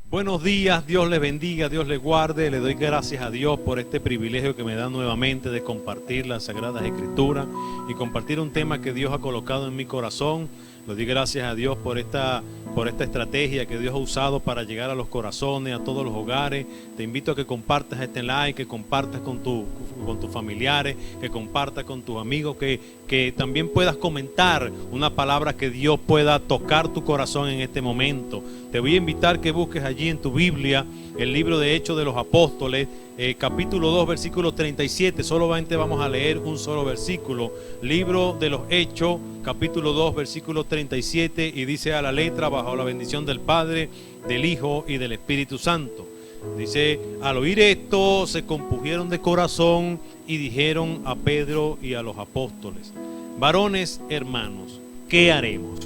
Buenos días, Dios les bendiga, Dios les guarde. Le doy gracias a Dios por este privilegio que me da nuevamente de compartir las Sagradas Escrituras y compartir un tema que Dios ha colocado en mi corazón. Le doy gracias a Dios por esta estrategia que Dios ha usado para llegar a los corazones, a todos los hogares. Te invito a que compartas este like, que compartas con tus familiares, que compartas con tus amigos, que también puedas comentar una palabra que Dios pueda tocar tu corazón en este momento. Te voy a invitar que busques allí en tu Biblia el libro de Hechos de los Apóstoles, capítulo 2, versículo 37. Solamente vamos a leer un solo versículo. Libro de los Hechos, capítulo 2, versículo 37, y dice a la letra: bajo la bendición del Padre, del Hijo y del Espíritu Santo. Dice: al oír esto se compungieron de corazón y dijeron a Pedro y a los apóstoles: varones hermanos, ¿qué haremos?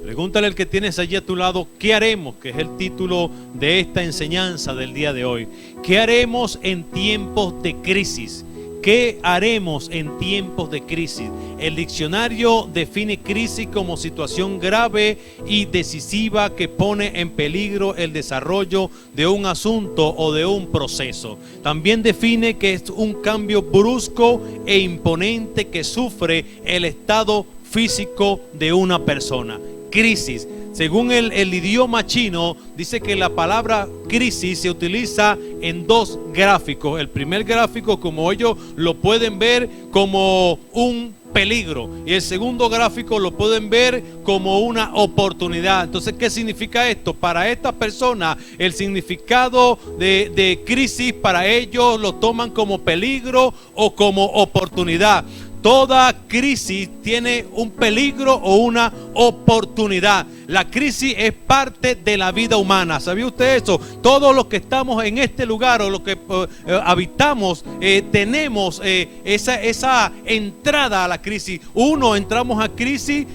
Pregúntale al que tienes allí a tu lado: ¿qué haremos? Que es el título de esta enseñanza del día de hoy. ¿Qué haremos en tiempos de crisis? ¿Qué haremos en tiempos de crisis? El diccionario define crisis como situación grave y decisiva que pone en peligro el desarrollo de un asunto o de un proceso. También define que es un cambio brusco e imponente que sufre el estado físico de una persona. Crisis. Según el idioma chino, dice que la palabra crisis se utiliza en dos gráficos. El primer gráfico, como ellos lo pueden ver, como un peligro, y el segundo gráfico lo pueden ver como una oportunidad. Entonces, ¿qué significa esto? Para esta persona, el significado de crisis, para ellos lo toman como peligro o como oportunidad. Toda crisis tiene un peligro o una oportunidad. La crisis es parte de la vida humana. ¿Sabía usted eso? Todos los que estamos en este lugar o los que habitamos tenemos esa entrada a la crisis. Uno entramos a crisis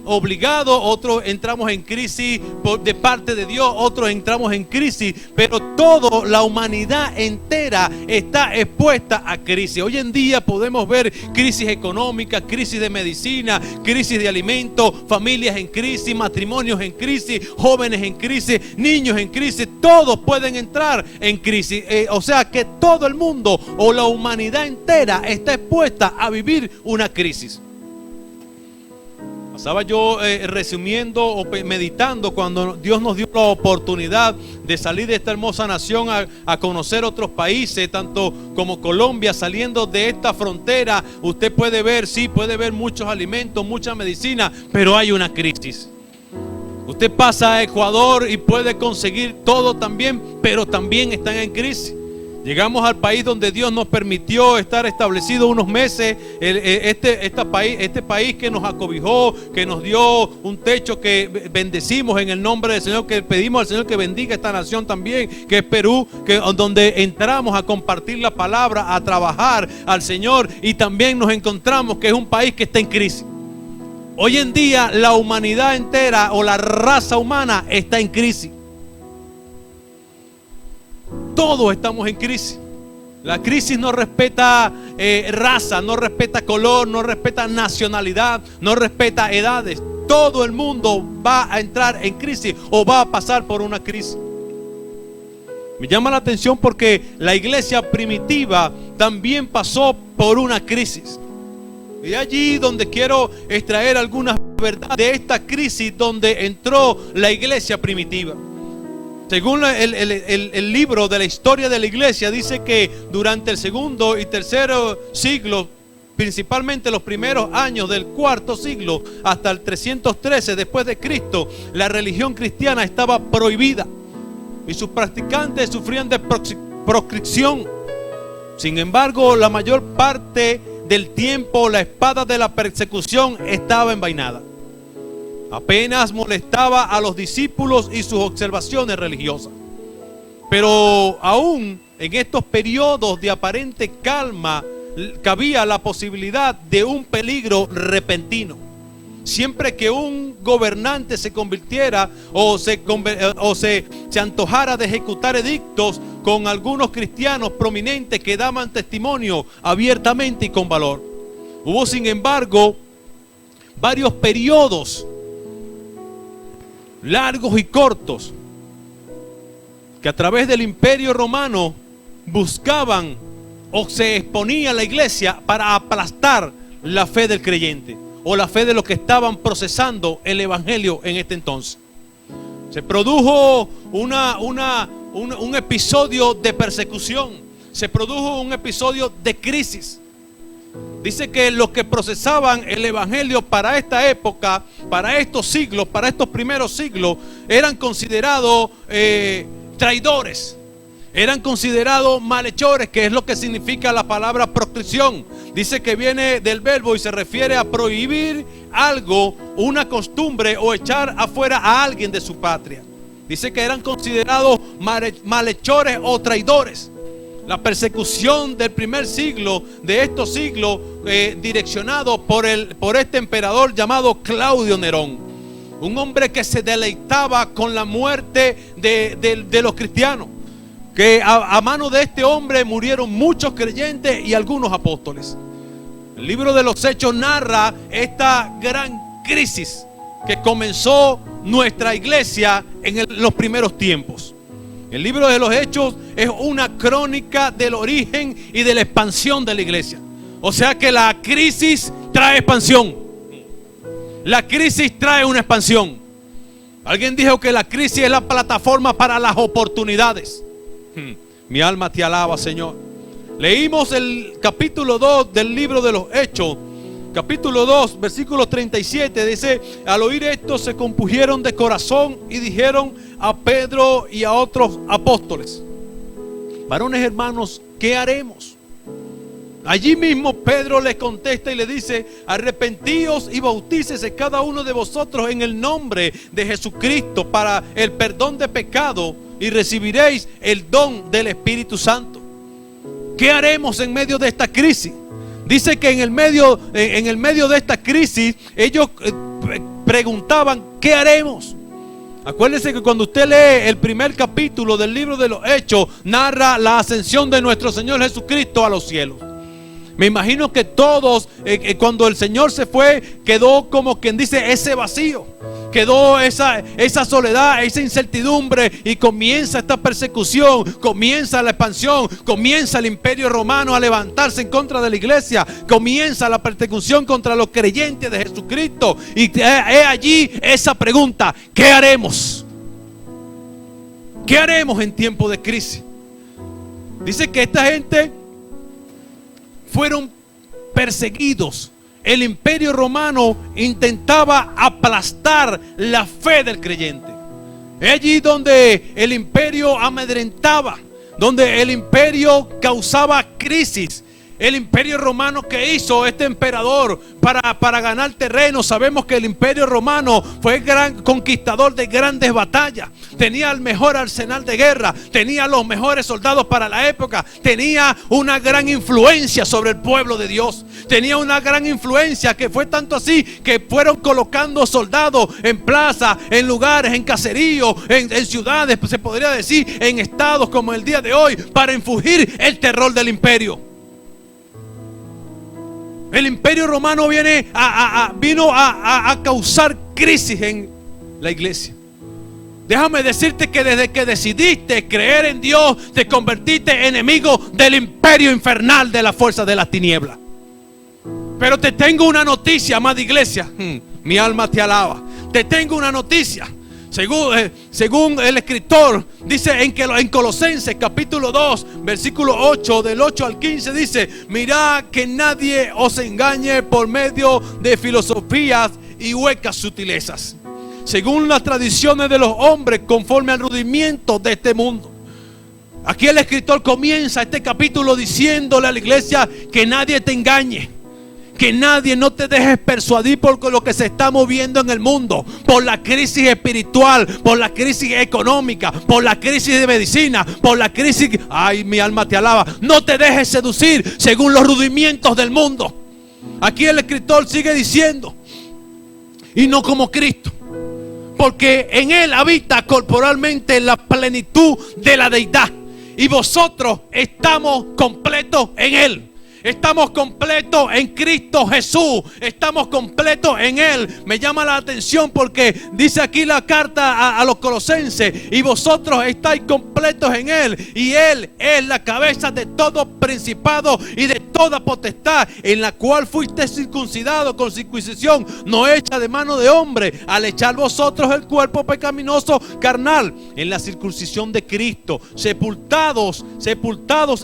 obligado, otros entramos en crisis de parte de Dios, otros entramos en crisis, pero toda la humanidad entera está expuesta a crisis. Hoy en día podemos ver crisis económica, crisis de medicina, crisis de alimentos, familias en crisis, matrimonios en crisis, jóvenes en crisis, niños en crisis. Todos pueden entrar en crisis. O sea que todo el mundo o la humanidad entera está expuesta a vivir una crisis. Pasaba yo resumiendo o meditando cuando Dios nos dio la oportunidad de salir de esta hermosa nación a conocer otros países, tanto como Colombia. Saliendo de esta frontera, usted puede ver, sí, puede ver muchos alimentos, mucha medicina, pero hay una crisis. Usted pasa a Ecuador y puede conseguir todo también, pero también están en crisis. Llegamos al país donde Dios nos permitió estar establecidos unos meses. Este país que nos acobijó, que nos dio un techo, que bendecimos en el nombre del Señor, que pedimos al Señor que bendiga esta nación también, que es Perú, donde entramos a compartir la palabra, a trabajar al Señor, y también nos encontramos que es un país que está en crisis. Hoy en día la humanidad entera o la raza humana está en crisis. Todos estamos en crisis. La crisis no respeta raza, no respeta color, no respeta nacionalidad, no respeta edades. Todo el mundo va a entrar en crisis o va a pasar por una crisis. Me llama la atención porque la iglesia primitiva también pasó por una crisis. Y allí donde quiero extraer algunas verdades de esta crisis donde entró la iglesia primitiva. Según el libro de la historia de la iglesia, dice que durante el segundo y tercero siglo, principalmente los primeros años del cuarto siglo hasta el 313 después de Cristo, la religión cristiana estaba prohibida y sus practicantes sufrían de proscripción. Sin embargo, la mayor parte del tiempo la espada de la persecución estaba envainada. Apenas molestaba a los discípulos y sus observaciones religiosas. Pero aún en estos periodos de aparente calma cabía la posibilidad de un peligro repentino. Siempre que un gobernante se convirtiera o se antojara de ejecutar edictos con algunos cristianos prominentes que daban testimonio abiertamente y con valor. Hubo, sin embargo, varios periodos, largos y cortos, que a través del Imperio Romano buscaban o se exponía la iglesia para aplastar la fe del creyente o la fe de los que estaban procesando el evangelio en este entonces. Se produjo un episodio de persecución, se produjo un episodio de crisis. Dice que los que procesaban el evangelio para esta época, para estos siglos, para estos primeros siglos, eran considerados traidores, eran considerados malhechores, que es lo que significa la palabra proscripción. Dice que viene del verbo y se refiere a prohibir algo, una costumbre, o echar afuera a alguien de su patria. Dice que eran considerados malhechores o traidores. La persecución del primer siglo, de estos siglos, direccionado por este emperador llamado Claudio Nerón, un hombre que se deleitaba con la muerte de los cristianos, que a mano de este hombre murieron muchos creyentes y algunos apóstoles. El libro de los Hechos narra esta gran crisis que comenzó nuestra iglesia en los primeros tiempos. El libro de los Hechos es una crónica del origen y de la expansión de la iglesia. O sea que la crisis trae expansión. La crisis trae una expansión. Alguien dijo que la crisis es la plataforma para las oportunidades. Mi alma te alaba, Señor. Leímos el capítulo 2 del libro de los Hechos. Capítulo 2, versículo 37, dice: al oír esto se compusieron de corazón y dijeron a Pedro y a otros apóstoles: varones hermanos, ¿qué haremos? Allí mismo Pedro les contesta y le dice: arrepentíos y bautícese cada uno de vosotros en el nombre de Jesucristo para el perdón de pecado, y recibiréis el don del Espíritu Santo. ¿Qué haremos en medio de esta crisis? Dice que en el medio de esta crisis ellos preguntaban: ¿qué haremos? Acuérdense que cuando usted lee el primer capítulo del libro de los Hechos, narra la ascensión de nuestro Señor Jesucristo a los cielos. Me imagino que todos, cuando el Señor se fue, quedó como quien dice ese vacío, quedó esa soledad, esa incertidumbre, y comienza esta persecución, comienza la expansión, comienza el Imperio Romano a levantarse en contra de la iglesia, comienza la persecución contra los creyentes de Jesucristo. Y he allí esa pregunta: ¿qué haremos? ¿Qué haremos en tiempo de crisis? Dice que esta gente fueron perseguidos. El Imperio Romano intentaba aplastar la fe del creyente. Es allí donde el imperio amedrentaba, donde el imperio causaba crisis. El Imperio Romano, que hizo este emperador para ganar terreno. Sabemos que el Imperio Romano fue gran conquistador de grandes batallas. Tenía el mejor arsenal de guerra, tenía los mejores soldados para la época, tenía una gran influencia sobre el pueblo de Dios. Tenía una gran influencia, que fue tanto así que fueron colocando soldados en plazas, en lugares, en caseríos, en ciudades, se podría decir en estados como el día de hoy, para infugir el terror del imperio. El Imperio Romano vino a causar crisis en la iglesia. Déjame decirte que desde que decidiste creer en Dios, te convertiste enemigo del imperio infernal de la fuerza de las tinieblas. Pero te tengo una noticia, amada iglesia. Mi alma te alaba. Te tengo una noticia. Según el escritor, dice en Colosenses capítulo 2, versículo 8, del 8 al 15, dice: mirad que nadie os engañe por medio de filosofías y huecas sutilezas, según las tradiciones de los hombres, conforme al rudimiento de este mundo. Aquí el escritor comienza este capítulo diciéndole a la iglesia que nadie te engañe, que nadie, no te dejes persuadir por lo que se está moviendo en el mundo, por la crisis espiritual, por la crisis económica, por la crisis de medicina, por la crisis. Ay, mi alma te alaba. No te dejes seducir según los rudimientos del mundo. Aquí el escritor sigue diciendo: y no como Cristo, porque en Él habita corporalmente la plenitud de la deidad, y vosotros estamos completos en Él. Estamos completos en Cristo Jesús. Estamos completos en Él. Me llama la atención porque dice aquí la carta a los colosenses: y vosotros estáis completos en Él, y Él es la cabeza de todo principado y de toda potestad, en la cual fuiste circuncidado con circuncisión no hecha de mano de hombre, al echar vosotros el cuerpo pecaminoso carnal en la circuncisión de Cristo, sepultados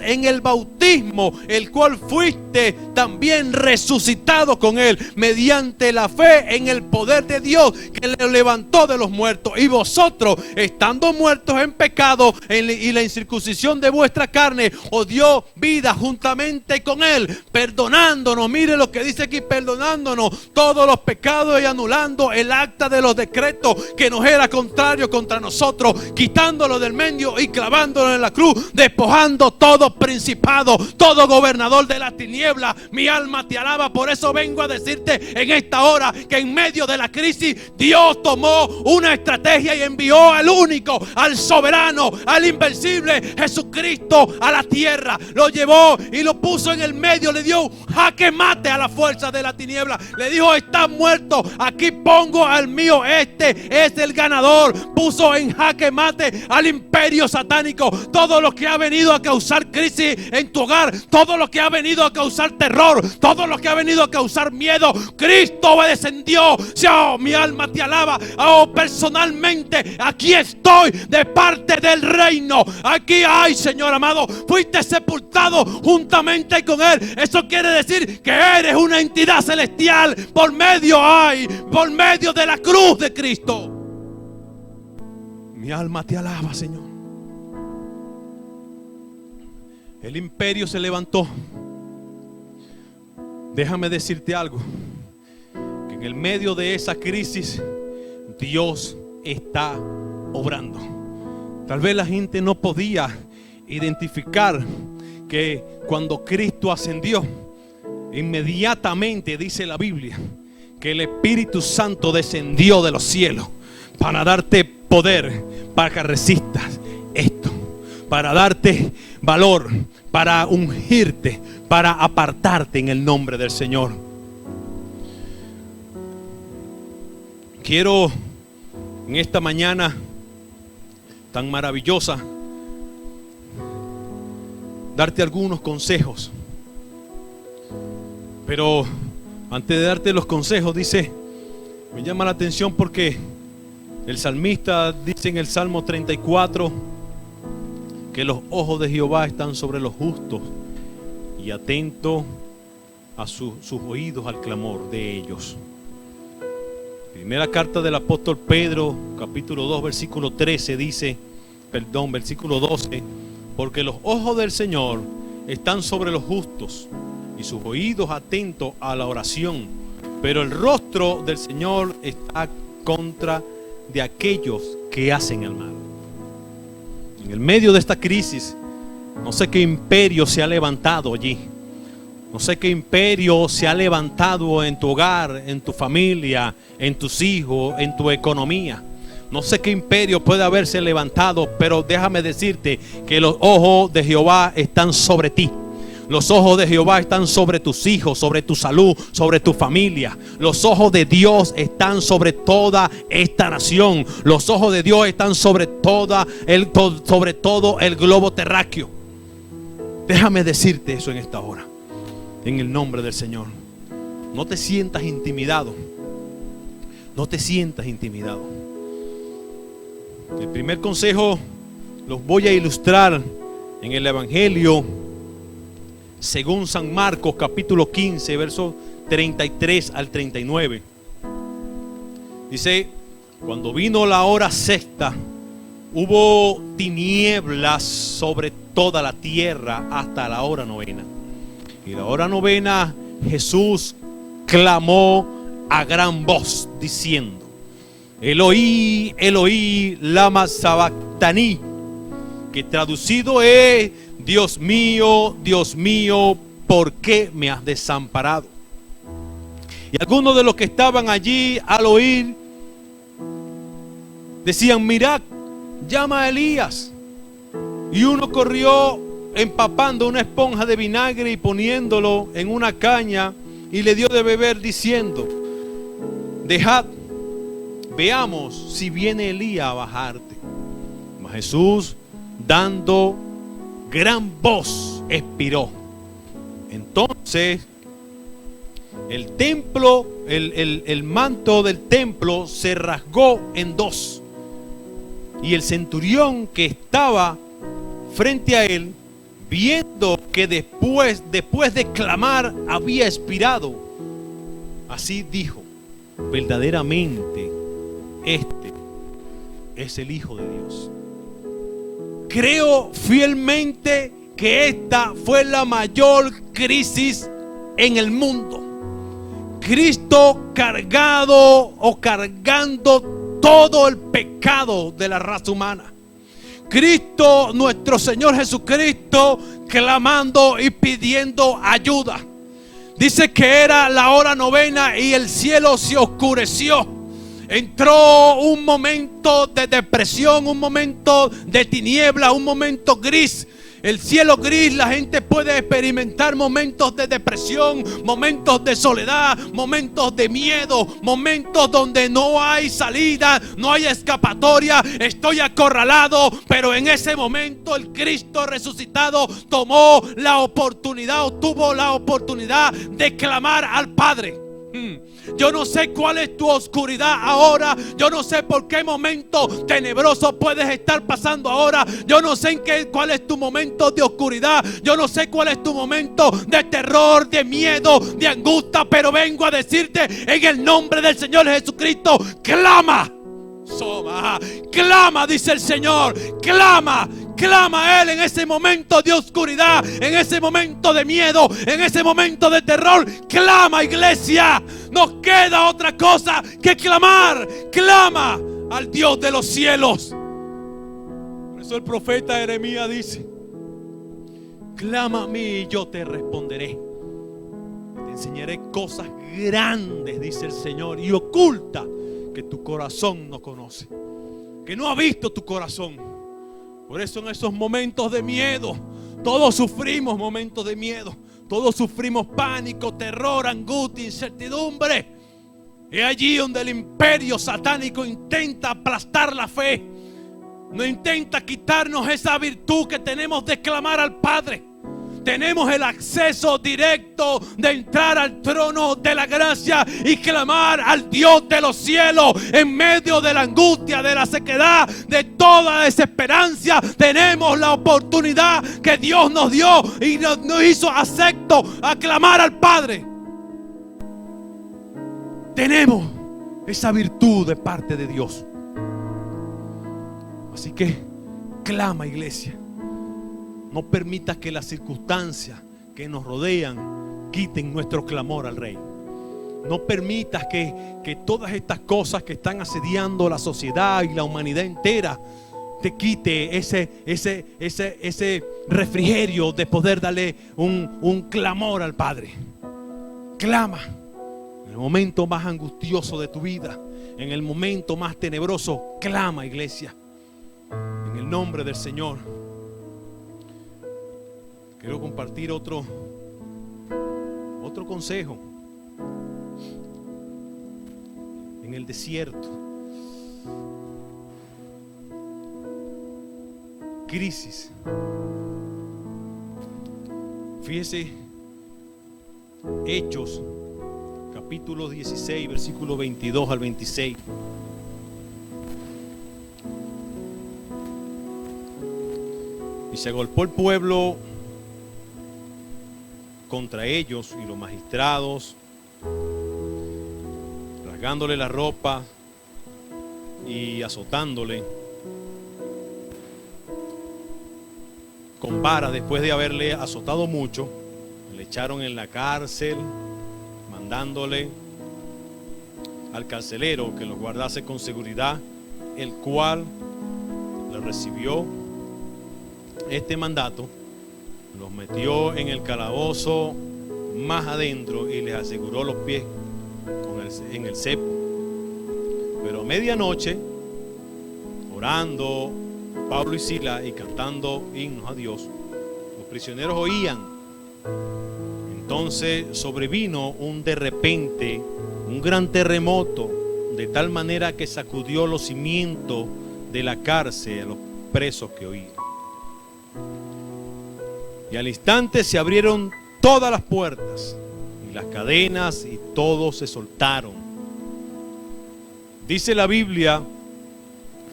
en el bautismo, el cual fuiste también resucitado con Él mediante la fe en el poder de Dios que le levantó de los muertos. Y vosotros, estando muertos en pecado y la incircuncisión de vuestra carne, os dio vida juntamente con Él, perdonándonos. Mire lo que dice aquí: perdonándonos todos los pecados y anulando el acta de los decretos que nos era contrario contra nosotros, quitándolo del medio y clavándolo en la cruz, despojando todo principado, todo gobernador de la tiniebla. Mi alma te alaba. Por eso vengo a decirte en esta hora que en medio de la crisis Dios tomó una estrategia y envió al único, al soberano, al invencible Jesucristo a la tierra. Lo llevó y lo puso en el medio, le dio jaque mate a la fuerza de la tiniebla. Le dijo: estás muerto, aquí pongo al mío, este es el ganador. Puso en jaque mate al imperio satánico. Todo lo que ha venido a causar crisis en tu hogar, todo lo que ha venido a causar terror, todo lo que ha venido a causar miedo, Cristo descendió. Oh, mi alma te alaba. Oh, personalmente aquí estoy de parte del reino. Aquí hay, Señor amado, fuiste sepultado juntamente con Él. Eso quiere decir que eres una entidad celestial por medio de la cruz de Cristo. Mi alma te alaba, Señor. El imperio se levantó. Déjame decirte algo, que en el medio de esa crisis Dios está obrando. Tal vez la gente no podía identificar que cuando Cristo ascendió, inmediatamente dice la Biblia que el Espíritu Santo descendió de los cielos para darte poder, para que resistas esto, para darte valor, para ungirte, para apartarte en el nombre del Señor. Quiero en esta mañana tan maravillosa darte algunos consejos. Pero antes de darte los consejos, me llama la atención porque el salmista dice en el Salmo 34 que los ojos de Jehová están sobre los justos y atento a sus oídos al clamor de ellos. Primera carta del apóstol Pedro, capítulo 2, versículo 13 versículo 12: porque los ojos del Señor están sobre los justos y sus oídos atentos a la oración, pero el rostro del Señor está contra de aquellos que hacen el mal. En el medio de esta crisis, no sé qué imperio se ha levantado allí. No sé qué imperio se ha levantado en tu hogar, en tu familia, en tus hijos, en tu economía. No sé qué imperio puede haberse levantado, pero déjame decirte que los ojos de Jehová están sobre ti. Los ojos de Jehová están sobre tus hijos, sobre tu salud, sobre tu familia. Los ojos de Dios están sobre toda esta nación. Los ojos de Dios están sobre todo el globo terráqueo. Déjame decirte eso en esta hora, en el nombre del Señor. No te sientas intimidado. No te sientas intimidado. El primer consejo los voy a ilustrar en el Evangelio según San Marcos, capítulo 15, versos 33 al 39. Dice: cuando vino la hora sexta, hubo tinieblas sobre toda la tierra hasta la hora novena. Y la hora novena Jesús clamó a gran voz diciendo: Eloí, Eloí, lama sabactani, que traducido es: Dios mío, ¿por qué me has desamparado? Y algunos de los que estaban allí al oír decían: mirad, llama a Elías. Y uno corrió empapando una esponja de vinagre y poniéndolo en una caña, y le dio de beber diciendo: dejad, veamos si viene Elías a bajarte. Mas Jesús, dando gran voz, expiró. Entonces el templo, el manto del templo se rasgó en dos, y el centurión que estaba frente a él, viendo que después de clamar había expirado, así dijo: verdaderamente este es el Hijo de Dios. Creo fielmente que esta fue la mayor crisis en el mundo. Cristo cargando todo el pecado de la raza humana. Cristo, nuestro Señor Jesucristo, clamando y pidiendo ayuda. Dice que era la hora novena y el cielo se oscureció. Entró un momento de depresión, un momento de tiniebla, un momento gris. El cielo gris, la gente puede experimentar momentos de depresión, momentos de soledad, momentos de miedo, momentos donde no hay salida, no hay escapatoria, estoy acorralado. Pero en ese momento el Cristo resucitado tomó la oportunidad, o tuvo la oportunidad de clamar al Padre. Yo no sé cuál es tu oscuridad ahora. Yo no sé por qué momento tenebroso puedes estar pasando ahora. Yo no sé cuál es tu momento de oscuridad. Yo no sé cuál es tu momento de terror, de miedo, de angustia. Pero vengo a decirte en el nombre del Señor Jesucristo: clama. Clama, dice el Señor. Clama a Él en ese momento de oscuridad, en ese momento de miedo, en ese momento de terror. Clama, iglesia. Nos queda otra cosa que clamar. Clama al Dios de los cielos. Por eso el profeta Jeremías dice: clama a mí y yo te responderé. Te enseñaré cosas grandes, dice el Señor, y ocultas que tu corazón no conoce, que no ha visto tu corazón. Por eso en esos momentos de miedo, todos sufrimos momentos de miedo, todos sufrimos pánico, terror, angustia, incertidumbre. Es allí donde el imperio satánico intenta aplastar la fe, no intenta quitarnos esa virtud que tenemos de clamar al Padre. Tenemos el acceso directo de entrar al trono de la gracia y clamar al Dios de los cielos en medio de la angustia, de la sequedad, de toda desesperanza. Tenemos la oportunidad que Dios nos dio y nos hizo acepto a clamar al Padre. Tenemos esa virtud de parte de Dios. Así que clama, iglesia. No permitas que las circunstancias que nos rodean quiten nuestro clamor al Rey. No permitas que todas estas cosas que están asediando la sociedad y la humanidad entera te quite ese refrigerio de poder darle un clamor al Padre. Clama en el momento más angustioso de tu vida, en el momento más tenebroso. Clama, iglesia, en el nombre del Señor. Quiero compartir otro consejo. En el desierto, crisis. Fíjese, Hechos, capítulo 16, versículo 22 al 26. Y se agolpó el pueblo contra ellos y los magistrados, rasgándole la ropa y azotándole con vara. Después de haberle azotado mucho, le echaron en la cárcel, mandándole al carcelero que los guardase con seguridad, el cual le recibió este mandato. Los metió en el calabozo más adentro y les aseguró los pies en el cepo. Pero a medianoche, orando Pablo y Silas y cantando himnos a Dios, los prisioneros oían. Entonces sobrevino de repente un gran terremoto, de tal manera que sacudió los cimientos de la cárcel a los presos que oían. Y al instante se abrieron todas las puertas y las cadenas, y todos se soltaron. Dice la Biblia,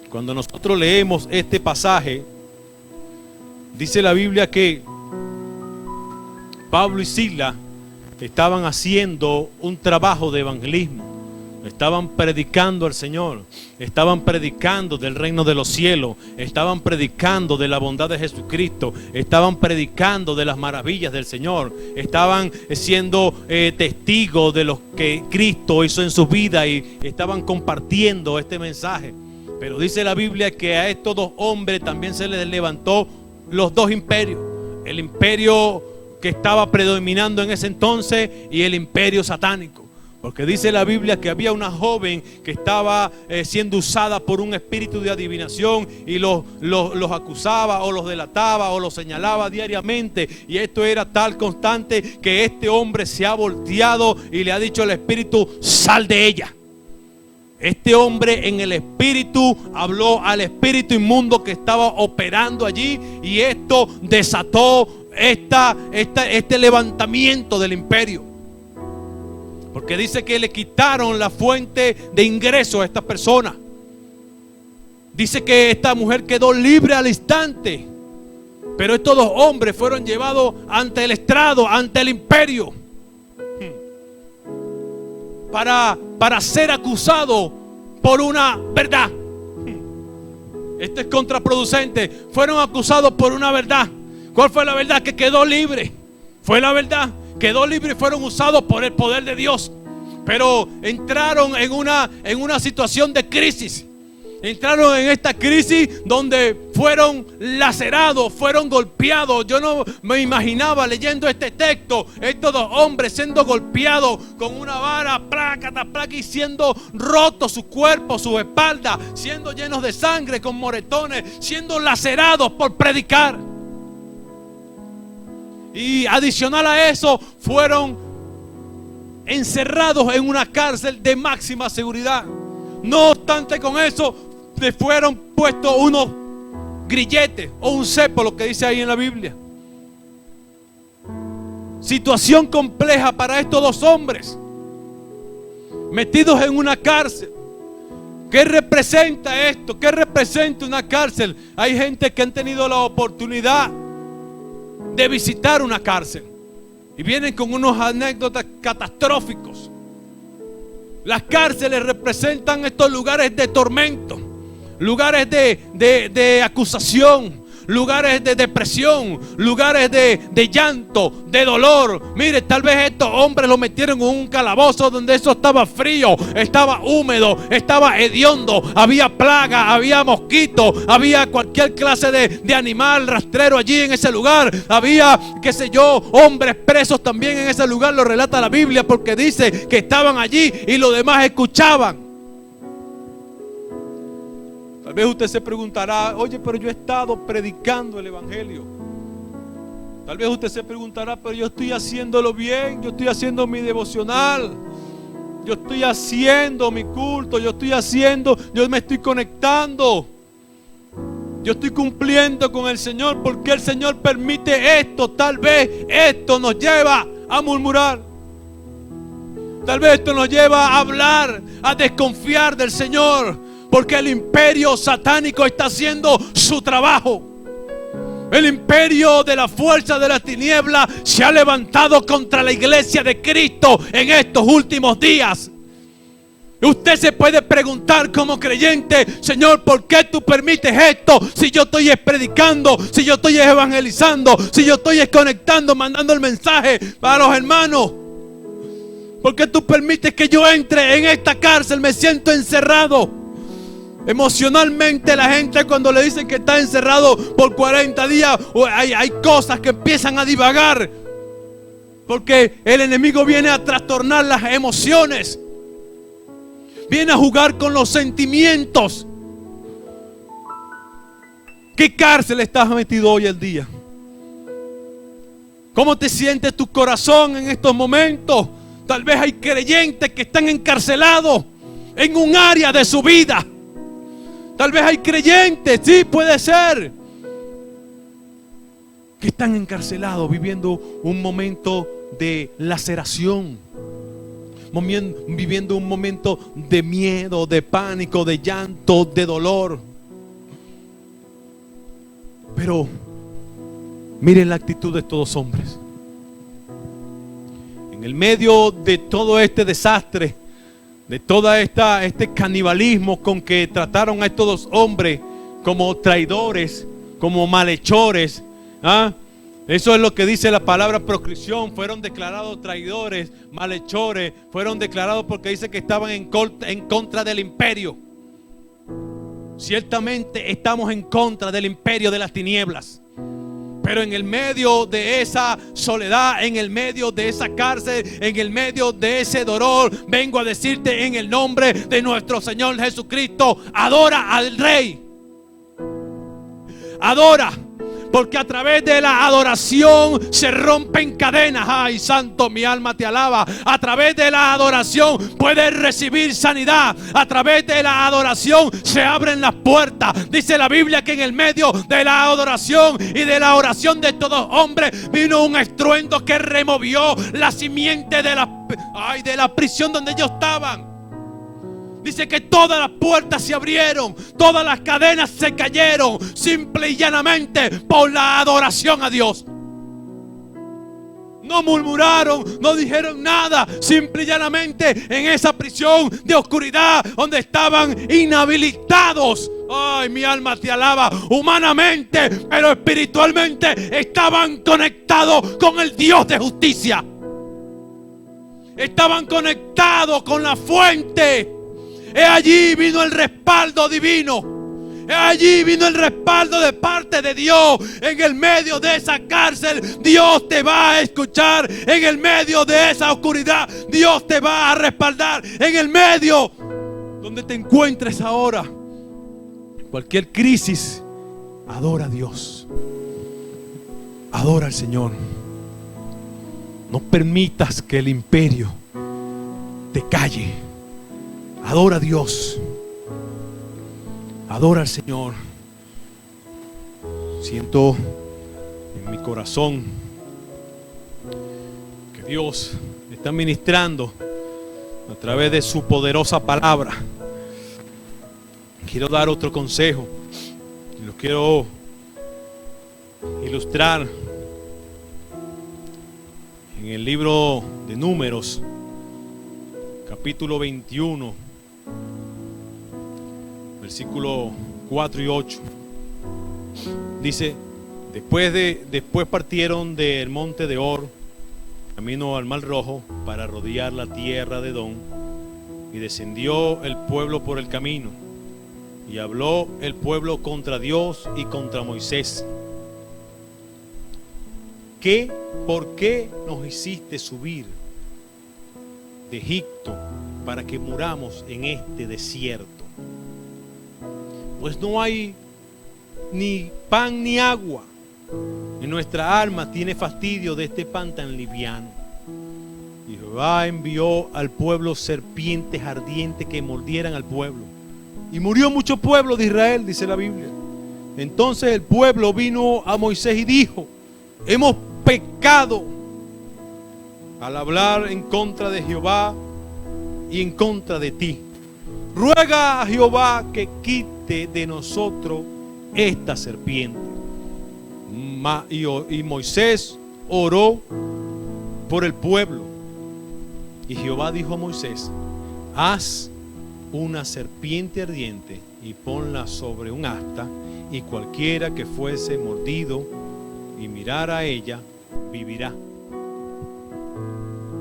cuando nosotros leemos este pasaje, dice la Biblia que Pablo y Silas estaban haciendo un trabajo de evangelismo. Estaban predicando al Señor, estaban predicando del reino de los cielos, estaban predicando de la bondad de Jesucristo, estaban predicando de las maravillas del Señor, estaban siendo testigos de lo que Cristo hizo en su vida y estaban compartiendo este mensaje. Pero dice la Biblia que a estos dos hombres también se les levantó los dos imperios: el imperio que estaba predominando en ese entonces y el imperio satánico. Porque dice la Biblia que había una joven que estaba siendo usada por un espíritu de adivinación y los acusaba o los delataba o los señalaba diariamente. Y esto era tal constante que este hombre se ha volteado y le ha dicho al espíritu: sal de ella. Este hombre en el espíritu habló al espíritu inmundo que estaba operando allí, y esto desató este levantamiento del imperio. Porque dice que le quitaron la fuente de ingreso a esta persona. Dice que esta mujer quedó libre al instante. Pero estos dos hombres fueron llevados ante el estrado, ante el imperio, para ser acusados por una verdad. Esto es contraproducente. Fueron acusados por una verdad. ¿Cuál fue la verdad? Que quedó libre. Fue la verdad. Quedó libre y fueron usados por el poder de Dios. Pero entraron en una situación de crisis. Entraron en esta crisis donde fueron lacerados, fueron golpeados. Yo no me imaginaba leyendo este texto, estos dos hombres siendo golpeados con una vara, placa, y siendo rotos su cuerpo, su espalda, siendo llenos de sangre, con moretones, siendo lacerados por predicar. Y adicional a eso, fueron encerrados en una cárcel de máxima seguridad. No obstante, con eso le fueron puestos unos grilletes o un cepo, lo que dice ahí en la Biblia. Situación compleja para estos dos hombres, metidos en una cárcel. ¿Qué representa esto? ¿Qué representa una cárcel? Hay gente que han tenido la oportunidad de visitar una cárcel y vienen con unos anécdotas catastróficos. Las cárceles representan estos lugares de tormento, lugares de acusación, lugares de depresión, lugares de llanto, de dolor. Mire, tal vez estos hombres lo metieron en un calabozo donde eso estaba frío, estaba húmedo, estaba hediondo, había plaga, había mosquitos, había cualquier clase de animal rastrero allí en ese lugar. Había, qué sé yo, hombres presos también en ese lugar, lo relata la Biblia, porque dice que estaban allí y los demás escuchaban. Tal vez usted se preguntará: oye, pero yo he estado predicando el evangelio. Tal vez usted se preguntará: pero yo estoy haciéndolo bien, yo estoy haciendo mi devocional, yo estoy haciendo mi culto, yo me estoy conectando, yo estoy cumpliendo con el Señor. ¿Por qué el Señor permite esto? Tal vez esto nos lleva a murmurar. Tal vez esto nos lleva a hablar, a desconfiar del Señor. Porque el imperio satánico está haciendo su trabajo. El imperio de la fuerza de la tiniebla se ha levantado contra la iglesia de Cristo en estos últimos días. Usted se puede preguntar como creyente: Señor, ¿por qué tú permites esto? Si yo estoy predicando, si yo estoy evangelizando, si yo estoy conectando, mandando el mensaje para los hermanos. ¿Por qué tú permites que yo entre en esta cárcel? Me siento encerrado. Emocionalmente la gente, cuando le dicen que está encerrado por 40 días, hay cosas que empiezan a divagar. Porque el enemigo viene a trastornar las emociones. Viene a jugar con los sentimientos. ¿Qué cárcel estás metido hoy en día? ¿Cómo te sientes tu corazón en estos momentos? Tal vez hay creyentes que están encarcelados en un área de su vida. Tal vez hay creyentes, sí, puede ser, que están encarcelados viviendo un momento de laceración, viviendo un momento de miedo, de pánico, de llanto, de dolor. Pero miren la actitud de estos hombres. En el medio de todo este desastre, de todo este canibalismo con que trataron a estos dos hombres como traidores, como malhechores, eso es lo que dice la palabra proscripción. Fueron declarados traidores, malhechores, fueron declarados porque dice que estaban en contra del imperio. Ciertamente estamos en contra del imperio de las tinieblas. Pero en el medio de esa soledad, en el medio de esa cárcel, en el medio de ese dolor, vengo a decirte en el nombre de nuestro Señor Jesucristo: adora al Rey. Adora. Porque a través de la adoración se rompen cadenas. Ay, santo, mi alma te alaba. A través de la adoración puedes recibir sanidad. A través de la adoración se abren las puertas. Dice la Biblia que en el medio de la adoración y de la oración de todos hombres vino un estruendo que removió la simiente de la prisión donde ellos estaban. Dice que todas las puertas se abrieron, todas las cadenas se cayeron, simple y llanamente por la adoración a Dios. No murmuraron, no dijeron nada, simple y llanamente en esa prisión de oscuridad donde estaban inhabilitados. Ay, mi alma te alaba. Humanamente, pero espiritualmente estaban conectados con el Dios de justicia. Estaban conectados con la fuente. Allí vino el respaldo divino. Allí vino el respaldo de parte de Dios. En el medio de esa cárcel, Dios te va a escuchar. En el medio de esa oscuridad, Dios te va a respaldar. En el medio donde te encuentres ahora, cualquier crisis, adora a Dios. Adora al Señor. No permitas que el imperio te calle. Adora a Dios. Adora al Señor. Siento en mi corazón que Dios está ministrando a través de su poderosa palabra. Quiero dar otro consejo y lo quiero ilustrar en el libro de Números, capítulo 21, versículo 4 y 8. Dice: después partieron del monte de Or, camino al Mar Rojo, para rodear la tierra de Edom, y descendió el pueblo por el camino, y habló el pueblo contra Dios y contra Moisés. ¿Por qué nos hiciste subir de Egipto para que muramos en este desierto? Pues no hay ni pan ni agua. Y nuestra alma tiene fastidio de este pan tan liviano. Y Jehová envió al pueblo serpientes ardientes que mordieran al pueblo. Y murió mucho pueblo de Israel, dice la Biblia. Entonces el pueblo vino a Moisés y dijo: hemos pecado al hablar en contra de Jehová y en contra de ti. Ruega a Jehová que quite de nosotros esta serpiente. Y Moisés oró por el pueblo. Y Jehová dijo a Moisés: haz una serpiente ardiente y ponla sobre un asta, y cualquiera que fuese mordido y mirara a ella, vivirá.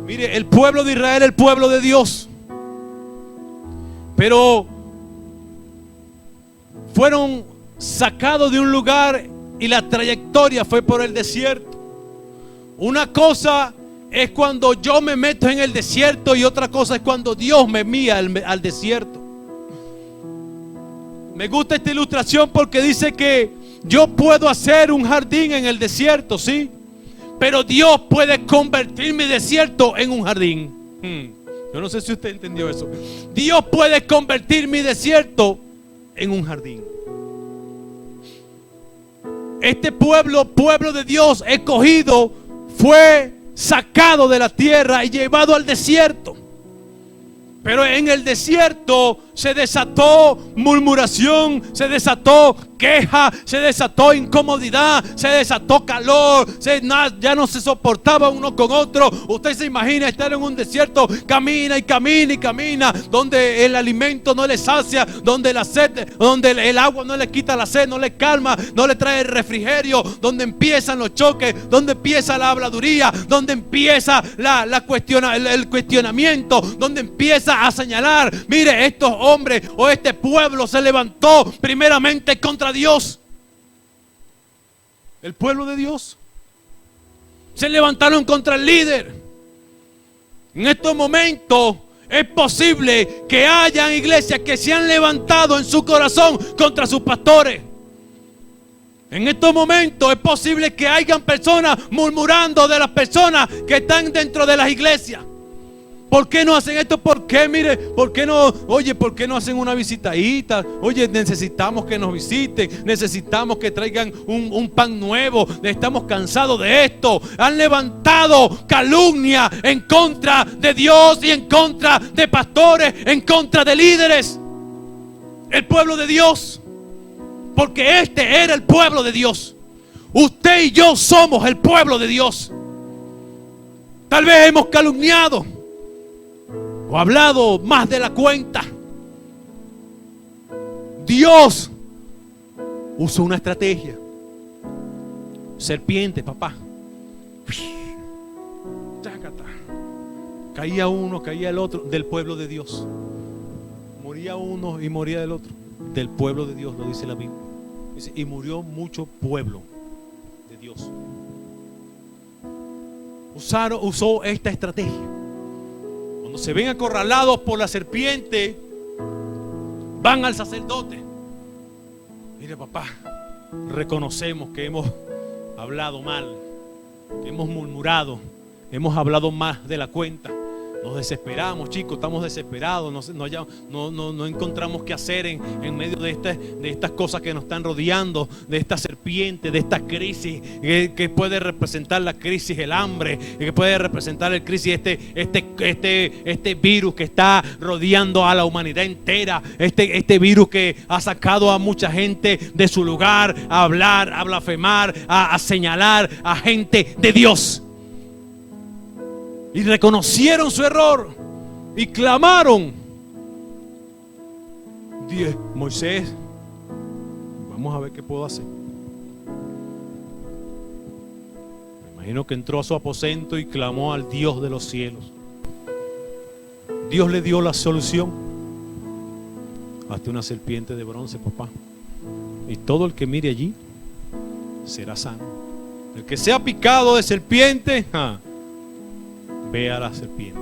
Mire, el pueblo de Israel, el pueblo de Dios, pero fueron sacados de un lugar y la trayectoria fue por el desierto. Una cosa es cuando yo me meto en el desierto y otra cosa es cuando Dios me envía al desierto. Me gusta esta ilustración porque dice que yo puedo hacer un jardín en el desierto, sí, pero Dios puede convertir mi desierto en un jardín. Yo no sé si usted entendió eso. Dios puede convertir mi desierto en un jardín. Este pueblo de Dios escogido, fue sacado de la tierra y llevado al desierto. Pero en el desierto se desató murmuración, se desató queja, se desató incomodidad, se desató calor, ya no se soportaba uno con otro. Usted se imagina estar en un desierto, camina y camina y camina, donde el alimento no le sacia, donde la sed, donde el agua no le quita la sed, no le calma, no le trae el refrigerio, donde empiezan los choques, donde empieza la habladuría, donde empieza el cuestionamiento, donde empieza a señalar: mire, estos hombres o este pueblo se levantó primeramente contra Dios. El pueblo de Dios se levantaron contra el líder. En estos momentos es posible que hayan iglesias que se han levantado en su corazón contra sus pastores. En estos momentos es posible que hayan personas murmurando de las personas que están dentro de las iglesias. ¿Por qué no hacen esto? ¿Por qué? Mire, ¿por qué no? Oye, ¿por qué no hacen una visitadita? Oye, necesitamos que nos visiten, necesitamos que traigan un pan nuevo. Estamos cansados de esto. Han levantado calumnia en contra de Dios y en contra de pastores, en contra de líderes. El pueblo de Dios, porque este era el pueblo de Dios. Usted y yo somos el pueblo de Dios. Tal vez hemos calumniado o hablado más de la cuenta. Dios usó una estrategia. Serpiente, papá. Caía uno, caía el otro, del pueblo de Dios. Moría uno y moría el otro, del pueblo de Dios, lo dice la Biblia. Dice, y murió mucho pueblo de Dios. Usó esta estrategia. Cuando se ven acorralados por la serpiente, van al sacerdote. Mire, papá, reconocemos que hemos hablado mal, que hemos murmurado, hemos hablado más de la cuenta. Nos desesperamos, chicos, estamos desesperados, no encontramos qué hacer en medio de estas cosas que nos están rodeando, de esta serpiente, de esta crisis que puede representar la crisis, el hambre, que puede representar el crisis, este virus que está rodeando a la humanidad entera, este virus que ha sacado a mucha gente de su lugar, a hablar, a blasfemar, a señalar a gente de Dios. Y reconocieron su error y clamaron: Moisés, vamos a ver qué puedo hacer. Me imagino que entró a su aposento y clamó al Dios de los cielos. Dios le dio la solución. Hazte una serpiente de bronce, papá, y todo el que mire allí será sano. El que sea picado de serpiente, ve a la serpiente.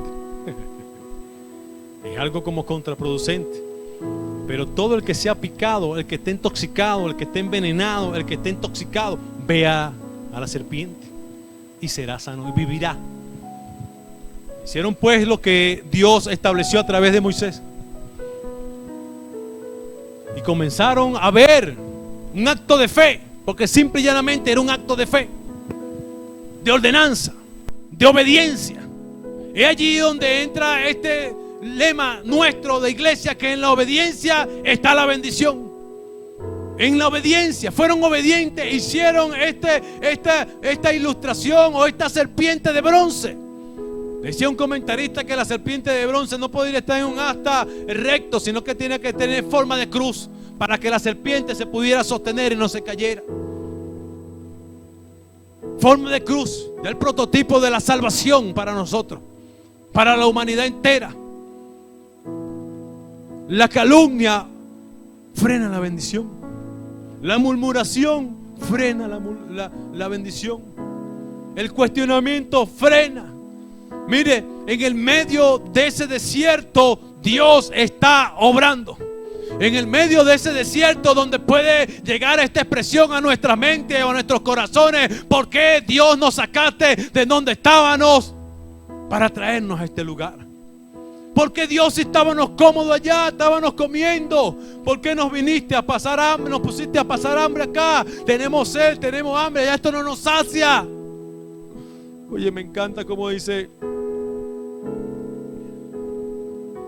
Es algo como contraproducente. Pero todo el que sea picado, el que esté intoxicado, el que esté envenenado, el que esté intoxicado, ve a la serpiente y será sano y vivirá. Hicieron pues lo que Dios estableció a través de Moisés. Y comenzaron a ver un acto de fe, porque simple y llanamente era un acto de fe, de ordenanza, de obediencia. Es allí donde entra este lema nuestro de iglesia, que en la obediencia está la bendición. En la obediencia, fueron obedientes, hicieron esta ilustración o esta serpiente de bronce. Decía un comentarista que la serpiente de bronce no podía estar en un asta recto, sino que tiene que tener forma de cruz para que la serpiente se pudiera sostener y no se cayera. Forma de cruz, del prototipo de la salvación para nosotros, para la humanidad entera. La calumnia frena la bendición. La murmuración frena la bendición. El cuestionamiento frena. Mire, en el medio de ese desierto Dios está obrando. En el medio de ese desierto donde puede llegar esta expresión a nuestra mente o a nuestros corazones. ¿Por qué Dios nos sacaste de donde estábamos para traernos a este lugar? ¿Por qué Dios, si estábamos cómodos allá, estábamos comiendo? ¿Por qué nos viniste a pasar hambre? Nos pusiste a pasar hambre acá. Tenemos sed, tenemos hambre, ya esto no nos sacia. Oye, me encanta como dice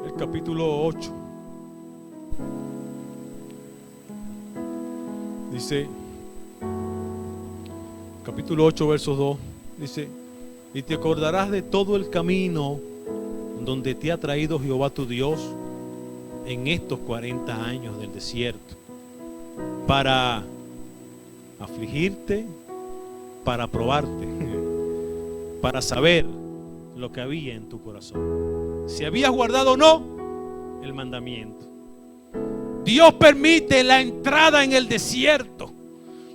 el capítulo 8. Dice, capítulo 8, versos 2, dice: y te acordarás de todo el camino donde te ha traído Jehová tu Dios en estos 40 años del desierto, para afligirte, para probarte, para saber lo que había en tu corazón, si habías guardado o no el mandamiento. Dios permite la entrada en el desierto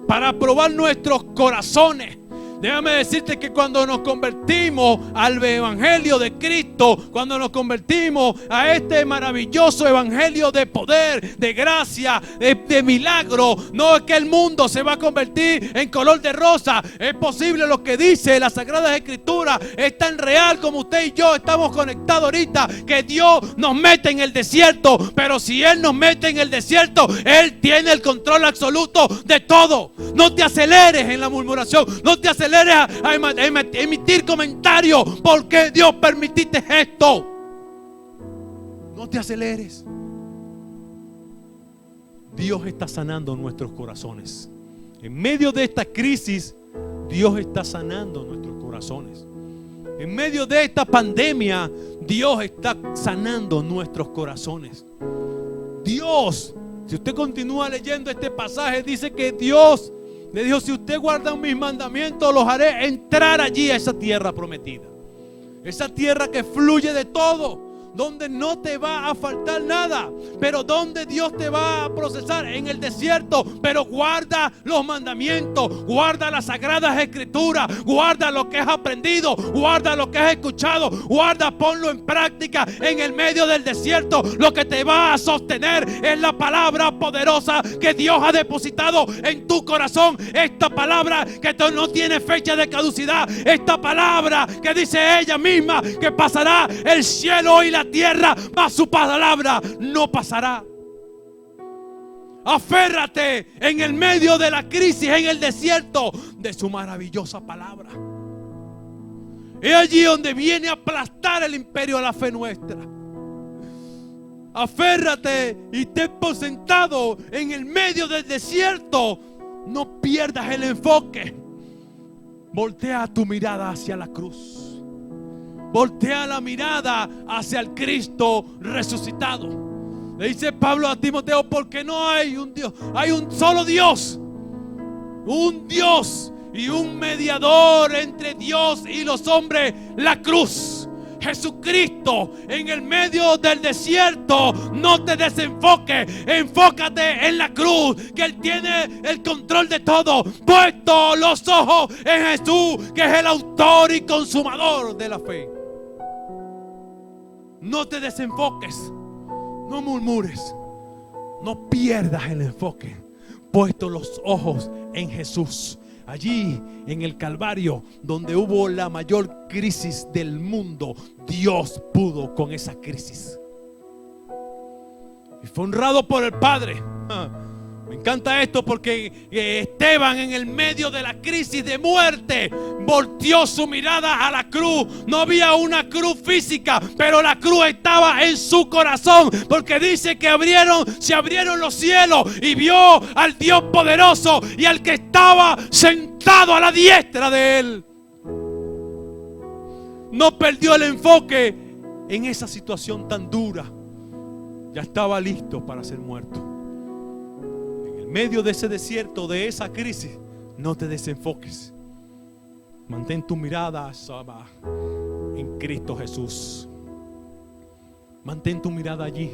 para probar nuestros corazones. Déjame decirte que cuando nos convertimos al evangelio de Cristo, cuando nos convertimos a este maravilloso evangelio de poder, de gracia, de milagro, no es que el mundo se va a convertir en color de rosa. Es posible, lo que dice las Sagradas Escrituras es tan real como usted y yo estamos conectados ahorita, que Dios nos mete en el desierto. Pero si Él nos mete en el desierto, Él tiene el control absoluto de todo. No te aceleres en la murmuración, no te aceleres a emitir comentarios. ¿Por qué Dios permitiste esto? No te aceleres. Dios está sanando nuestros corazones. En medio de esta crisis, Dios está sanando nuestros corazones. En medio de esta pandemia, Dios está sanando nuestros corazones. Dios, si usted continúa leyendo este pasaje, dice que Dios le dijo: si usted guarda mis mandamientos, los haré entrar allí a esa tierra prometida. Esa tierra que fluye de todo, donde no te va a faltar nada, pero donde Dios te va a procesar en el desierto. Pero guarda los mandamientos, guarda las Sagradas Escrituras, guarda lo que has aprendido, guarda lo que has escuchado, guarda, ponlo en práctica en el medio del desierto. Lo que te va a sostener es la palabra poderosa que Dios ha depositado en tu corazón. Esta palabra que no tiene fecha de caducidad, esta palabra que dice ella misma que pasará el cielo y la tierra, mas su palabra no pasará. Aférrate en el medio de la crisis, en el desierto, de su maravillosa palabra. Es allí donde viene a aplastar el imperio de la fe nuestra. Aférrate y ten por sentado en el medio del desierto. No pierdas el enfoque. Voltea tu mirada hacia la cruz. Voltea la mirada hacia el Cristo resucitado. Le dice Pablo a Timoteo: porque no hay un Dios, hay un solo Dios. Un Dios y un mediador entre Dios y los hombres, la cruz. Jesucristo en el medio del desierto. No te desenfoques, enfócate en la cruz, que Él tiene el control de todo. Puesto los ojos en Jesús, que es el autor y consumador de la fe. No te desenfoques, no murmures, no pierdas el enfoque. Puesto los ojos en Jesús, allí en el Calvario, donde hubo la mayor crisis del mundo, Dios pudo con esa crisis y fue honrado por el Padre. Me encanta esto porque Esteban, en el medio de la crisis de muerte, volteó su mirada a la cruz. No había una cruz física, pero la cruz estaba en su corazón, porque dice que se abrieron los cielos y vio al Dios poderoso y al que estaba sentado a la diestra de Él. No perdió el enfoque en esa situación tan dura. Ya estaba listo para ser muerto. En medio de ese desierto, de esa crisis, no te desenfoques. Mantén tu mirada en Cristo Jesús. Mantén tu mirada allí.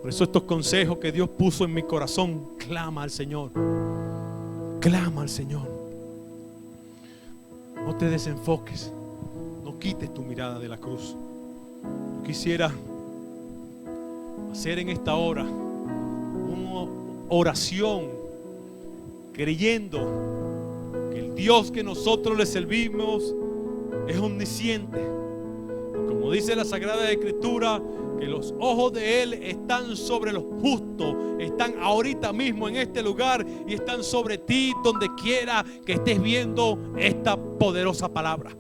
Por eso estos consejos que Dios puso en mi corazón: clama al Señor. Clama al Señor. No te desenfoques. No quites tu mirada de la cruz. Yo quisiera hacer en esta hora oración, creyendo que el Dios que nosotros le servimos es omnisciente. Como dice la Sagrada Escritura, que los ojos de Él están sobre los justos, están ahorita mismo en este lugar y están sobre ti donde quiera que estés viendo esta poderosa palabra.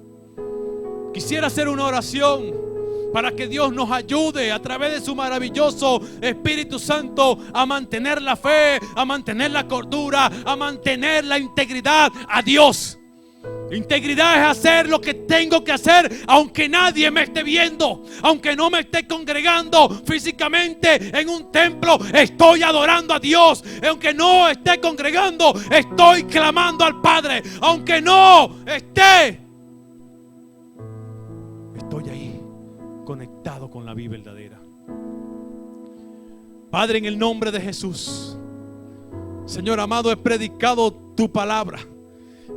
Quisiera hacer una oración para que Dios nos ayude a través de su maravilloso Espíritu Santo a mantener la fe, a mantener la cordura, a mantener la integridad a Dios. Integridad es hacer lo que tengo que hacer aunque nadie me esté viendo, aunque no me esté congregando físicamente en un templo. Estoy adorando a Dios. Aunque no esté congregando, estoy clamando al Padre. Aunque no esté, estoy ahí conectado con la vida verdadera. Padre, en el nombre de Jesús, Señor amado, he predicado tu palabra.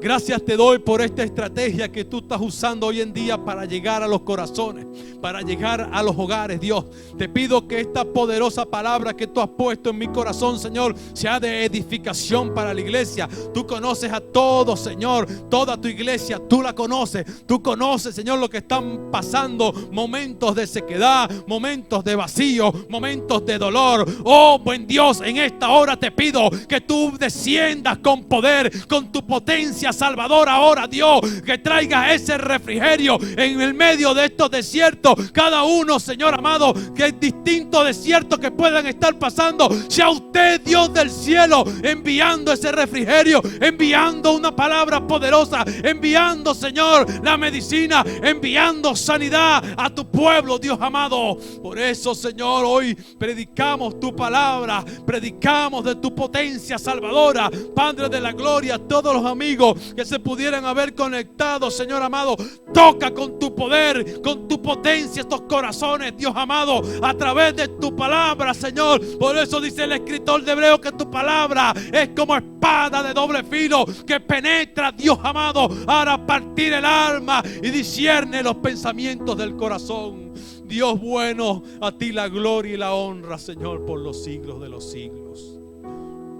Gracias te doy por esta estrategia que tú estás usando hoy en día para llegar a los corazones, para llegar a los hogares. Dios, te pido que esta poderosa palabra que tú has puesto en mi corazón, Señor, sea de edificación para la iglesia. Tú conoces a todos, Señor, toda tu iglesia, tú la conoces. Tú conoces, Señor, lo que están pasando, momentos de sequedad, momentos de vacío, momentos de dolor. Oh, buen Dios, en esta hora te pido que tú desciendas con poder, con tu potencia Salvador ahora, Dios, que traiga ese refrigerio en el medio de estos desiertos. Cada uno, Señor amado, que es distinto desierto que puedan estar pasando, sea usted, Dios del cielo, enviando ese refrigerio, enviando una palabra poderosa, enviando, Señor, la medicina, enviando sanidad a tu pueblo, Dios amado. Por eso, Señor, hoy predicamos tu palabra, predicamos de tu potencia salvadora. Padre de la gloria, todos los amigos que se pudieran haber conectado, Señor amado, toca con tu poder, con tu potencia estos corazones, Dios amado, a través de tu palabra, Señor. Por eso dice el escritor de Hebreos que tu palabra es como espada de doble filo que penetra, Dios amado, para partir el alma y discierne los pensamientos del corazón. Dios bueno, a ti la gloria y la honra, Señor, por los siglos de los siglos.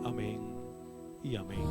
Amén y amén.